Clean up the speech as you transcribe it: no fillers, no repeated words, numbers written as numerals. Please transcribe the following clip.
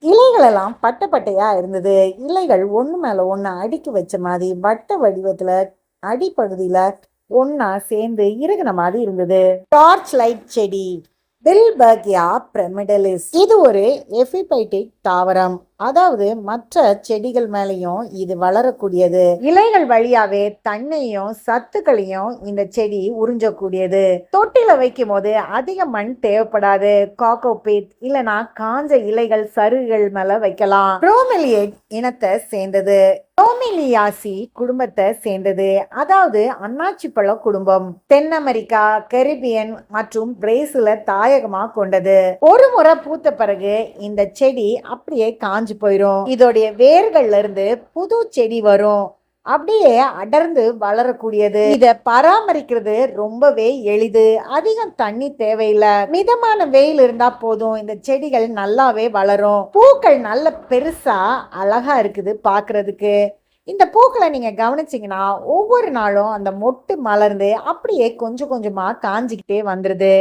இலைகளெல்லாம் பட்டை பட்டையா இருந்தது. இலைகள் ஒண்ணு மேல ஒண்ணு அடுக்கி வச்ச மாதிரி வட்ட வடிவத்துல அடிப்பகுதியில ஒண்ணா சேர்ந்து இறுகுன மாதிரி இருந்தது. டார்ச் லைட் செடி பில்பர்கியா பிரமிடலிஸ். இது ஒரு எபிபைட்டிக் தாவரம். அதாவது மற்ற செடிகள் மேலேயும் இது வளரக்கூடியது. இலைகள் வழியாவே தண்ணியையும் சத்துக்களையும் இந்த செடி உறிஞ்சக்கூடியது. தொட்டில வைக்கும் போது அதிக மண் தேவைப்படாது. காக்கோபீட் இல்லனா காஞ்ச இலைகள் சருகுகள் மேல வைக்கலாம். புரோமெலியேட் இனத்தை சேர்ந்தது. புரோமெலியாசி குடும்பத்தை சேர்ந்தது. அதாவது அன்னாச்சி பழ குடும்பம். தென் அமெரிக்கா, கரிபியன் மற்றும் பிரேசில தாயகமா கொண்டது. ஒரு முறை பூத்த பிறகு இந்த செடி அப்படியே காஞ்சு போயிரும். இதோடைய வேர்கள்ல இருந்து புது செடி வரும். அப்படியே அடர்ந்து வளரக்கூடியது. இத பராமரிக்கிறது ரொம்பவே எளிது. அதிகம் தண்ணி தேவையில்லை. மிதமான வெயில் இருந்தா போதும். இந்த செடிகள் நல்லாவே வளரும். பூக்கள் நல்ல பெருசா அழகா இருக்குது பாக்குறதுக்கு. இந்த பூக்களை நீங்க கவனிச்சீங்கன்னா ஒவ்வொரு நாளும் அந்த மொட்டு மலர்ந்து அப்படியே கொஞ்சம் கொஞ்சமா காஞ்சிக்கிட்டே வந்துருது.